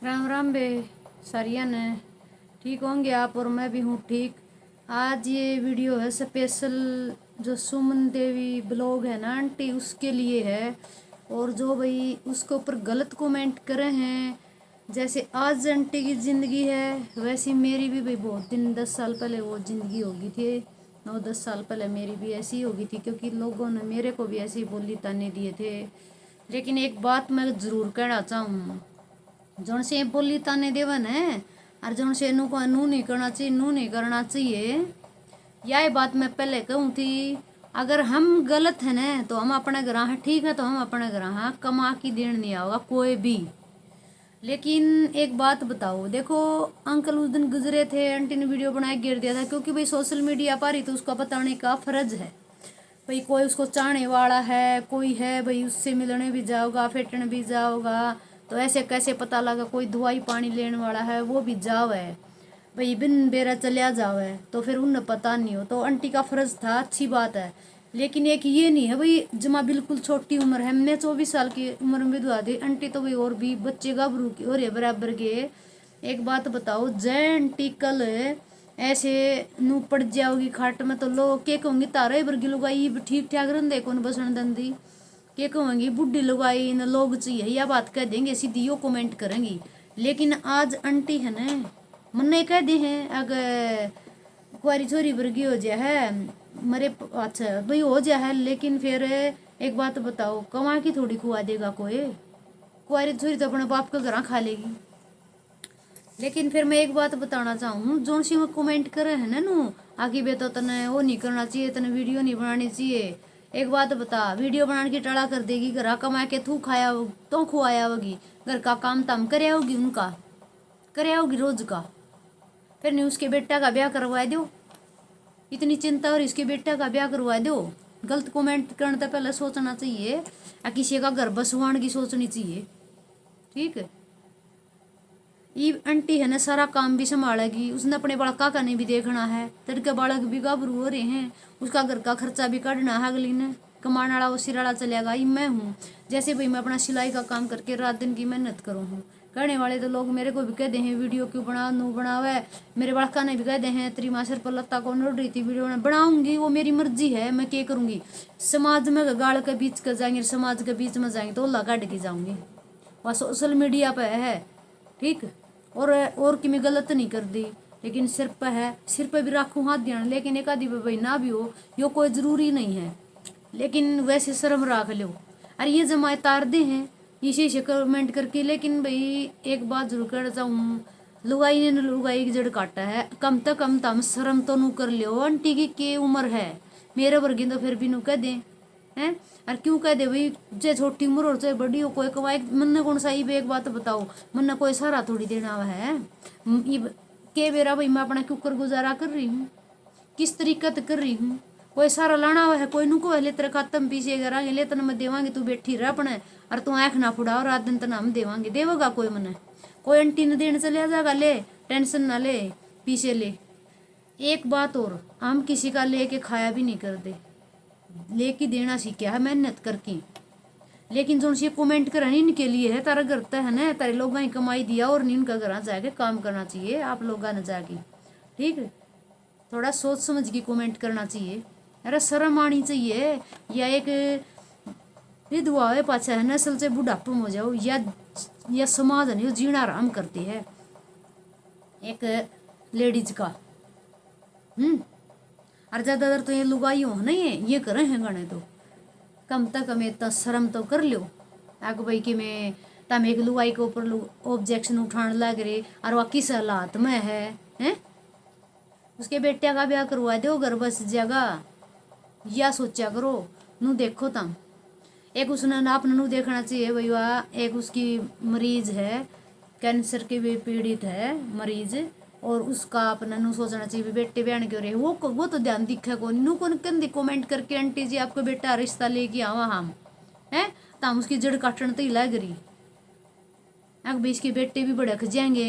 राम राम बे सारिया ने ठीक होंगे आप और मैं भी हूँ ठीक। आज ये वीडियो है स्पेशल जो सुमन देवी ब्लॉग है ना आंटी उसके लिए है। और जो भाई उसके ऊपर गलत कमेंट करे हैं, जैसे आज आंटी की ज़िंदगी है वैसी मेरी भी भाई बहुत दिन 10 साल पहले वो ज़िंदगी होगी थी। 9-10 साल पहले मेरी भी ऐसी ही होगी थी, क्योंकि लोगों ने मेरे को भी ऐसे ही बोली ताने दिए थे। लेकिन एक बात मैं ज़रूर कहना चाहूँ, जौन से बोली ताने देवन है और जौन से नू को नू नहीं करना चाहिए, नू नहीं करना चाहिए, यह बात मैं पहले कहूँ थी। अगर हम गलत है ना तो हम अपने घर हैं, ठीक है तो हम अपने घर हैं, कमा की देन नहीं आओगा कोई भी। लेकिन एक बात बताओ, देखो अंकल उस दिन गुजरे थे, आंटी ने वीडियो बना के गिर दिया था, क्योंकि भाई सोशल मीडिया पर ही तो उसका बताने का फर्ज है। भाई कोई उसको चाहने वाला है, कोई है भाई उससे मिलने भी जाओगा, फेटने भी जाओगा, तो ऐसे कैसे पता लगा कोई दवाई पानी लेने वाला है वो भी जाओ है भाई बिन बेरा चलिया जाओ है, तो फिर उन्हें पता नहीं हो तो आंटी का फर्ज था, अच्छी बात है। लेकिन एक ये नहीं है भाई जमा बिल्कुल छोटी उम्र है, मैं 24 साल की उम्र में विधवा दी आंटी, तो भाई और भी बच्चे गाभरू की और बराबर के। एक बात बताओ, जय आंटी कल ऐसे नू पड़ जाओगी खाट में तो लोग के कहूँगी तारे वर्गी लुगाई ठीक ठाक रंदे कौन बसन दंदी, के कहूँगी बुढ़ी लुगाई न लोग चाहिए, या बात कह देंगे सीधी यो कमेंट करेंगी। लेकिन आज आंटी है ना मन ने कह दे हैं अगर कुआरी छोरी वर्गी हो जाए है मरे, अच्छा भाई हो जाए है, लेकिन फिर एक बात बताओ कमा की थोड़ी खुआ देगा कोई, कुआरी छोरी तो अपने बाप का घर खा लेगी। लेकिन फिर मैं एक बात बताना चाहूँ, जो सी वो कमेंट करे है ना नू आगे बे तो तने वो नहीं करना चाहिए, तने वीडियो नहीं बनानी चाहिए। एक बात बता, वीडियो बनाने की टड़ा कर देगी, घर कमा के तू खाया तो खुआया होगी, घर का काम ताम करया होगी, उनका करया होगी रोज का, फिर नहीं उसके बेटा का ब्याह करवा दो, इतनी चिंता और इसके बेटा का ब्याह करवा दो। गलत कमेंट करने तो पहले सोचना चाहिए, किसी का घर बसवान की सोचनी चाहिए, ठीक है। ये आंटी है ना सारा काम भी संभालेगी, उसने अपने बालका का नहीं भी देखना है, तेरे के बालक भी गाभरू हो रहे हैं, उसका घर का खर्चा भी काटना है, अगली ने कमाने वाला वो सिराड़ा चलेगा। ये मैं हूँ, जैसे भाई मैं अपना सिलाई का काम करके रात दिन की मेहनत करूँ हूँ, कहने वाले तो लोग मेरे को भी कहते हैं वीडियो क्यों बना नू बनावे, मेरे बालका ने भी कहते हैं तेरी माँ सिर पर लत्ता कौन उड़ रही थी वीडियो बनाऊंगी, वो मेरी मर्जी है, मैं क्या करूँगी। समाज में गाड़ के बीच कर जाएंगे, समाज के बीच में जाएंगे तो ला काट के जाऊँगी, वह सोशल मीडिया पे है, ठीक। और कि मैं गलत नहीं कर दी, लेकिन सिर पे है, सिर पे भी राखूँ हाथ ध्यान, लेकिन एक आधी भाई ना भी हो यो कोई ज़रूरी नहीं है, लेकिन वैसे शर्म राख लो। अरे ये जमाए तार दे हैं इसी से कमेंट करके। लेकिन भाई एक बात जरूर कर चाहूँ, लुगाई ने लुगाई की जड़ काटा है, कम तो कम तम शर्म तो नू कर लियो, आंटी की के उम्र है, मेरे वर्गी तो फिर भी नू कह दें हैं। और क्यों कह दे भाई, चाहे छोटी उम्र और चाहे बड़ी हो, कोई कमाए मन ने कौन सा ही एक बात बताओ, मन ने कोई सहारा थोड़ी देना है। के बेरा भाई मैं अपना कुकर गुजारा कर रही हूँ, किस तरीके से कर रही हूँ, कोई सारा लाना हुआ है कोई नुको है, ले तेरे खत्म पीछे करांगे, ले तन मैं देवांगे, तू बैठी रह अपने, और तू आँख ना फुड़ा और रात दिन तना हम देवांगे, देवगा कोई मने, कोई आंटी ने देने चले जाएगा, ले टेंशन ना ले, पीछे ले। एक बात और, हम किसी का लेके खाया भी नहीं कर दे, लेके देना सीखा है मेहनत करके। लेकिन जो सी कमेंट कर इनके लिए है, तारा करता है ना तारे लोग ही कमाई दिया और नहीं इनका घर जाके काम करना चाहिए, आप लोग ने जाके, ठीक है। थोड़ा सोच समझ के कमेंट करना चाहिए, अरे शर्म आनी चाहिए। या एक विधवा है पाछा है नस्ल से बुढ़ापा हो जाओ, या समाज है जीना आराम करती है एक लेडीज का। और ज़्यादातर तो ये लुगाई हो ना, ये करे हैं गाने, तो कम तक हमें इतना शर्म तो कर लो आग भाई कि मैं तम एक लुगाई के ऊपर ऑब्जेक्शन उठाने लग रहे, और वह किस हालात में है हैं? उसके बेटे का ब्याह करवा दो, घर बस जगह, या सोचा करो नू देखो तम। एक उसने ना अपने नू देखना चाहिए भाई, वह एक उसकी मरीज है, कैंसर की भी पीड़ित है मरीज, और उसका अपना नू सोचना चाहिए बेटे बहन क्यों रहे, वो तो ध्यान दिखे कौन नू कौन कंदी कमेंट करके आंटी जी आपको बेटा रिश्ता लेके आवा हम हैं, तो हम उसकी जड़ काटने तो ही लग रही। अब भी इसके बेटे भी भड़क जाएंगे,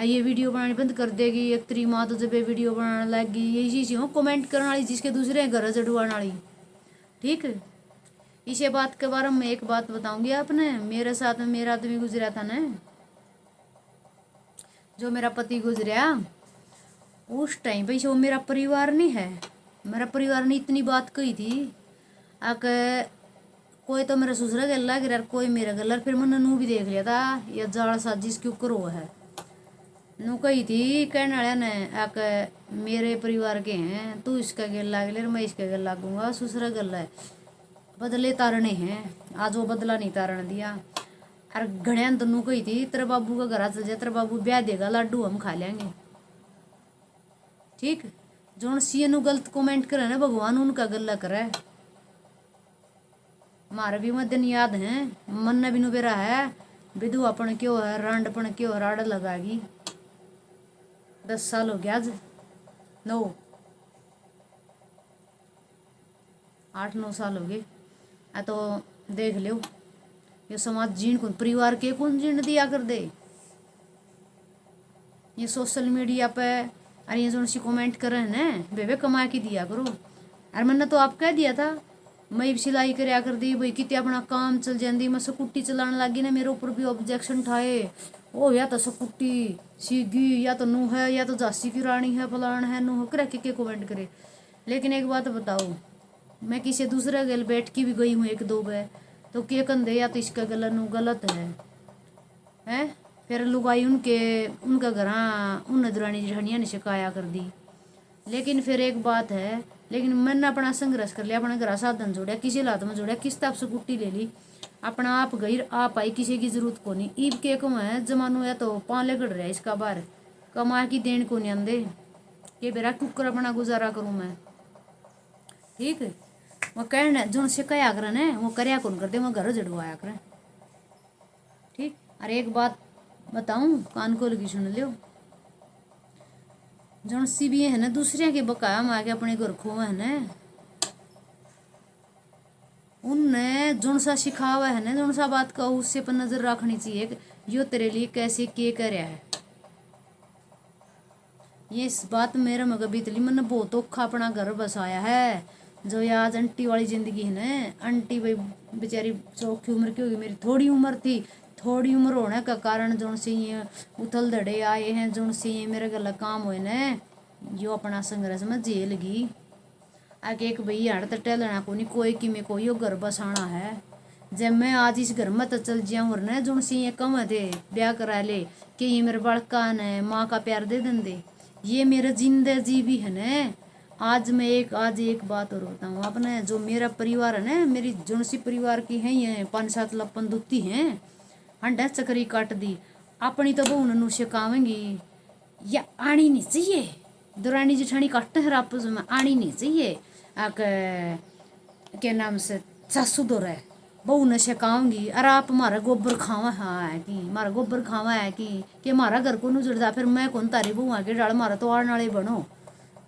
ये वीडियो बनानी बंद कर देगी, एक तेरी माँ तो जब ये वीडियो बनाने लगी, यही चीज़ हो कमेंट करने वाली जिसके दूसरे घर जड़वाने वाली, ठीक है। इसे बात के बारे में एक बात बताऊंगी आपने, मेरे साथ में मेरा आदमी गुजरा था ना, जो मेरा पति गुजरा उस टाइम पे वो मेरा परिवार नहीं है, मेरा परिवार ने इतनी बात कही थी आके कोई तो मेरा ससुरा गला गिरा, कोई मेरा गला, फिर मैंने नू भी देख लिया था ये जाल साजिश के ऊपर वो है। नू कही थी कहने वाले ने आके मेरे परिवार के हैं, तू इसका गल लाग ले, मैं इसका गल लागूंगा, ससुरा गला है, बदले तारने हैं। आज वो बदला नहीं तारण दिया। और घड़िया तो नू कही थी तेरे बाबू का घर चल जाए, तेरे बाबू ब्याह देगा, लाडू हम खा लेंगे। ठीक, जोन सी नु गलत कमेंट करे ना, भगवान उनका गला करे। मारे भी मत दिन याद है, मन भी नुबेरा है, विधवापन क्यों है, रांडपन क्यों, राड लगागी। 10 साल हो गया आज, 9 8-9 साल हो गए। आ तो देख लो ये समाज जीण कौन, परिवार के कौन जीण दिया कर दे। ये सोशल मीडिया पे अरे ये जो सी कमेंट कर रहे हैं बेबे कमा के दिया करो। अरे मैंने तो आप कह दिया था, मैं भी सिलाई करया कर दी भाई, कितने अपना काम चल जाती, मैं स्कूटी चलाने लगी ना, मेरे ऊपर भी ऑब्जेक्शन ठाए, ओ या तो स्कूटी सीगी, या तो नू है, या तो झांसी की रानी है, फलान है, नू करे के कमेंट करे। लेकिन एक बात बताओ, मैं किसी दूसरे गल बैठ की भी गई हूँ 1-2 बार, तो के कंधे या तो इसका गला नू गलत है। फिर लुगाई उनका घर उन दुरानी जेठानिया ने शिकाया कर दी। लेकिन फिर एक बात है, लेकिन मैंने अपना संघर्ष कर लिया, अपना घर साधन जोड़ा, किसी लात में जोड़ा, किस तरफ से कुट्टी ले ली, अपना आप गई आप आई, किसी की जरूरत को नहीं। ईब के को है जमानो है तो पाले गड़ रहा है इसका बार, कमा की देन को नहीं आंदे के बेरा कुकर अपना गुजारा करूँ मैं। ठीक है, वो कहना जो से कया करे वो करया कौन करते, वो घर जड़वाया करें। ठीक, अरे एक बात बताऊं, कान को लगी सुन लो, जो सी भी है ना दूसरे के बकाया में आके अपने घर खो है ना, उनने जोन सा सिखावा है ना, जोन सा बात का उससे पर नजर रखनी चाहिए, यो तेरे लिए कैसे के कर है। ये इस बात मेरे मगर बीतली, मैंने बहुत औखा अपना घर बसाया है। जो ये आज आंटी वाली जिंदगी है ना, आंटी भाई बेचारी चौखी उम्र की होगी, मेरी थोड़ी उम्र थी, थोड़ी उम्र होने का कारण जोन से ये उथल धड़े आए हैं, जोन से ये मेरे गला काम हुए न, यो अपना संघर्ष में जेल गई आगे एक भैया हड़ तो टहलना को नहीं, कोई कि में कोई यो घर बसाना है। जब मैं आज इस घर में तो चल जाऊँ और न जोन से ये कम थे ब्याह करा ले कि ये मेरे बड़का ने माँ का प्यार दे दें दे, ये मेरा जिंदगी भी है न। आज एक बात और बताऊँ आपने, जो मेरा परिवार है ना, मेरी जोन सी परिवार की है ये 5-7 लपन दुत्ती हैं, हंडा चकरी काट दी, अपनी तो बहू नू सिखावेंगी या आनी नहीं चाहिए, दुरानी जेठानी काटते हैं आपस में, आनी नहीं चाहिए के नाम से सासू दो रहे बहू ने सिखाऊंगी। अरे आप हमारा गोबर खावा है कि मारा गोबर खावा है कि हमारा घर को उजड़ता, फिर मैं कौन तारी बहू आके डाल, मारा तो आड़ नाले बनो।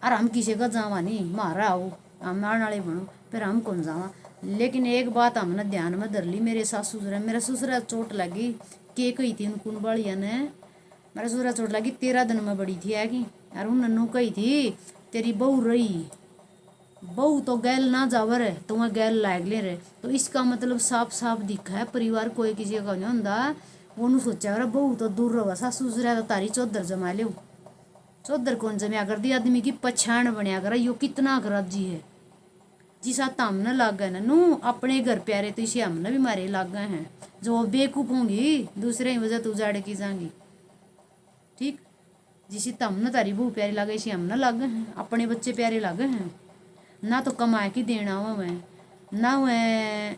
अरे हम किसी का जावा नहीं, मारा आओ हम आड़ नाले बनो, फिर हम कौन जावा। लेकिन एक बात हमने ध्यान में धर ली, मेरे सासू ससुरा, मेरा ससुरा चोट लगी के कही थी उन बाड़िया ने, मेरा ससुरा चोट लगी 13 दिन में बड़ी थी है कि, और उन नन्नू कही थी तेरी बहू रही, बहू तो गैल ना जावर है तो वह गैल लाग ले रहे। तो इसका मतलब साफ साफ दिखा है परिवार कोई किसी का नहीं होंदा, वो सोचा अरे बहू तो दूर रहो, सासू ससुरा तो तारी चौधर जमा लो, चौधर कौन जमया कर दी, आदमी की पछाण बनया कर, यो कितना गराजी है जिसा हमने लाग गए ना नू, अपने घर प्यारे तो इसे हमने भी मारे लाग गए हैं, जो बेकूफ होंगी दूसरे की वजह तो उजाड़ की जाएंगी। ठीक, जिसे तमने तारी बहू प्यारी लागे, इसे हमने लाग गए हैं, अपने बच्चे प्यारे लागे हैं ना, तो कमा के देना हुआ मैं ना, मैं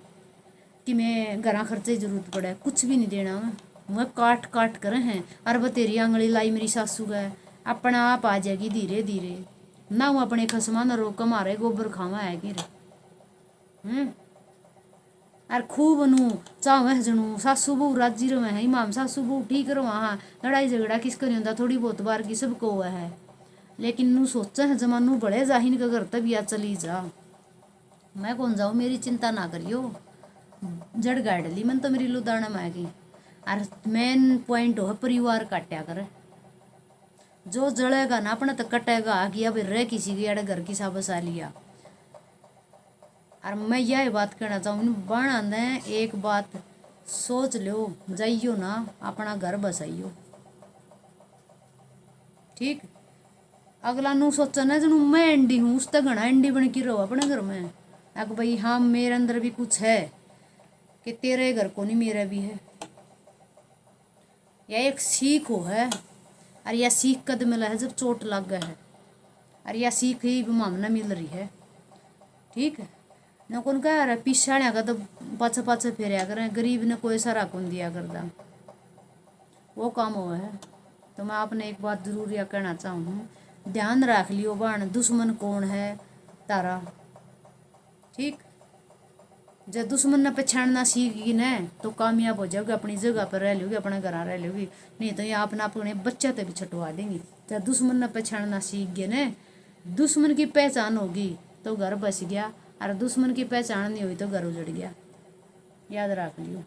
कि मैं घर खर्चे की जरूरत पड़े, कुछ भी नहीं देना वह काट काट कर हैं। अरे बतेरी आंगली लाई मेरी सासू का, अपना आप आ जाएगी धीरे धीरे ना, वो अपने खसमा न रोक मारे गोबर खावा है कि अरे खूब नू चावे जनू सासू बहू राजी रवे है, इमाम सासू बहू ठीक रवा, हाँ लड़ाई झगड़ा किसका नहीं होता, थोड़ी बहुत बार की सबको हुआ है। लेकिन नू सोचा है जमानू बड़े जाहिन का घर तब या चली जा, मैं कौन जाऊँ, मेरी चिंता ना करियो, जड़ गाड़ ली मन तो मेरी लुदाना में आएगी। और मेन पॉइंट हो परिवार काटा कर, जो जड़ेगा ना अपना तो कटेगा आगे, अब रह किसी की अड़े घर की सा बसा लिया। और मैं यह बात कहना चाहूँ बना ने एक बात सोच लो, जाइयो ना अपना घर बसाइयो, ठीक। अगला नू सोचना है जनु मैं एंडी हूँ, उस तक घना एंडी बन के रहो अपने घर में। अग भाई हाँ मेरे अंदर भी कुछ है कि तेरे घर को नहीं मेरा भी है। यह एक सीख हो है, और यह सीख कद मिला है जब चोट लग गया है, और यह सीख ही मामना मिल रही है। ठीक है न कौन कह रहा पिछाड़िया का तो पाछे पाछे फेरिया करें, गरीब ने कोई सारा कौन दिया करदा, वो काम हुआ है। तो मैं आपने एक बात जरूर यह कहना चाहूँ, ध्यान रख लियो बाण दुश्मन कौन है तारा। ठीक, जब दुश्मन ने पहचानना सीख गई न तो कामयाब हो जाओगे, अपनी जगह पर रह लोगे, अपने घर रह लोगे। नहीं तो ये अपना अपने बच्चे तक भी छटवा देंगी। जब दुश्मन ने पहचानना सीख गए न, दुश्मन की पहचान होगी तो घर बस गया, और दुश्मन की पहचान नहीं हुई तो घर उजड़ गया। याद रख लियो।